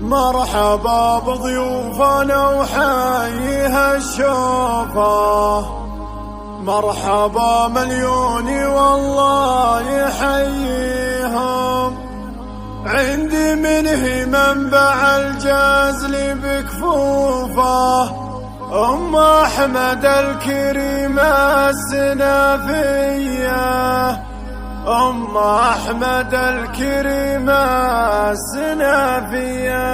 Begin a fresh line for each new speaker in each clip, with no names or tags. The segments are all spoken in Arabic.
مرحبا بضيوفنا وحيها الشوفة، مرحبا مليون والله يحييهم. عندي منه منبع الجزل بكفوفه، أم أحمد الكريمة السنافية، أم أحمد الكريمة السنافية.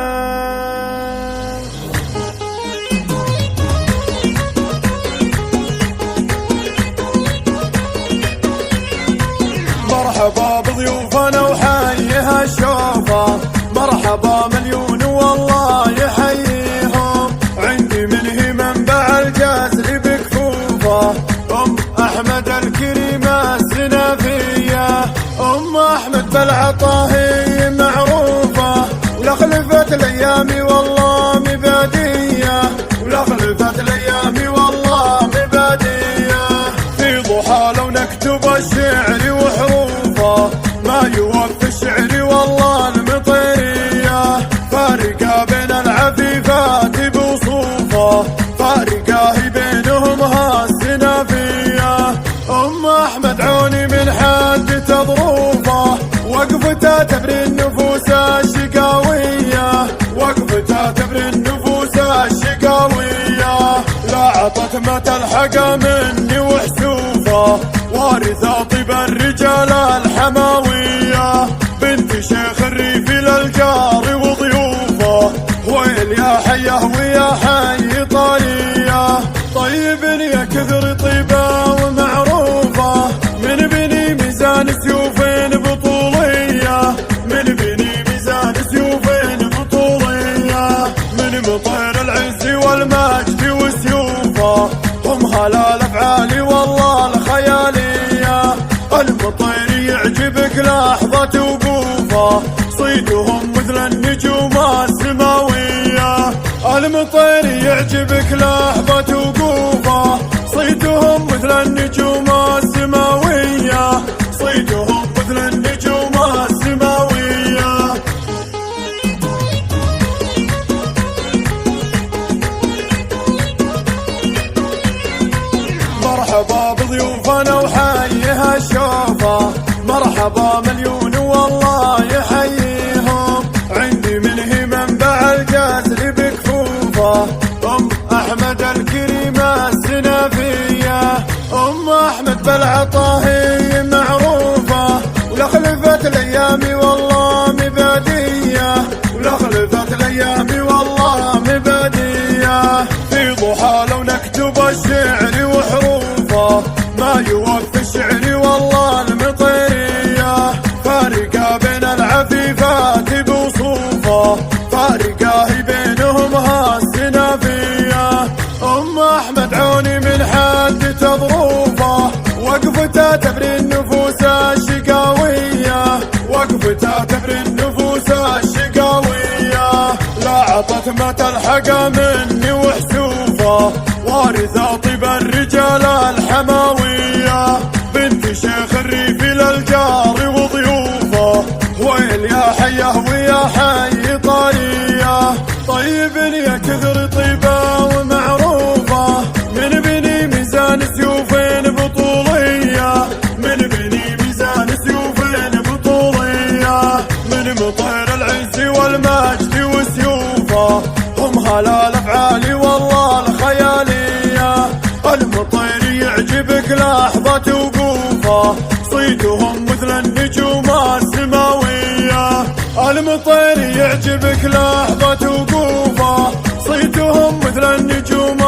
مرحبا بضيوفنا وحيها الشوفة، مرحبا مليون والله يحييهم. عندي منه منبع الجزل بكفوفه، أم أحمد الكريمة السنافية، أم أحمد بالعطاهي معروفة، ولا خلفت الأيام والله مبادية، ولا خلفت الأيام والله مبادية. في ضحى لو نكتب الشعر وحروفه، ما يوفي الشعر والله المطيرية. فارقة بين العفيفات بوصوفه، فارقة بينهم هالسنافية. أم أحمد عوني من حد تظروفه، وقفتها تبري النفوس الشقاوية، وقفتها تبري النفوس الشقاوية. لا عطت ما تلحق مني وحسوفه، وارثة طيب الرجال الحماوية. بنت شيخ الريف للجار وضيوفه، ويل يا حيه ويا حي طريه. طيب يا كثر طيبه ومعروفه، من بني ميزان سيوفين بطوليه، من بني ميزان سيوفين بطوليه. من مطير العز والمجد وسيوفه، هم هلا الافعال والله الخياليه. المطير يعجبك لحظه وقوفه، صيدهم مثل النجوم السماويه. المطير يعجبك لحظه وقوفه، صيدهم مثل النجوم السماويه، صيدهم مثل النجوم السماويه. مرحبا بضيوفنا وحيها الشوفة، مرحبا مليون والله يحييهم. عندي منه منبع الجزل بكفوفه، أم أحمد الكريمة السنافية، أم أحمد بالعطاهي معروفة، ولا خلفت الأيام والله مبادية، ولا خلفت الأيام والله مبادية. في ضحى لو نكتب الشعر وحروفه، ما يوفي الشعر والله المطيرية. فارقة بين العفيفات بوصوفه، فارقة بينهم هالسنافية. أم أحمد عوني من حد تظروفه، وقفتها تبري النفوس الشقاوية، وقفتها تبري النفوس الشقاوية. لا عطت ما تلحق مني وحسوفه، وارثة طيب الرجال الحماوية. بنت شيخ الريف للجار وضيوفه، ويل يا حيه ويا حي طريه. طيب يا كثر طيبه ومعروفه، من بني ميزان سيوفين بطوليه، من بني ميزان سيوفين بطوليه. من مطير العز والمجد وسيوفه، هم هلا الافعال والله الخياليه. المطير يعجبك لحظه وقوفه، صيدهم مثل النجوم السماويه. المطير يعجبك لحظه وقوفه، صيدهم مثل النجوم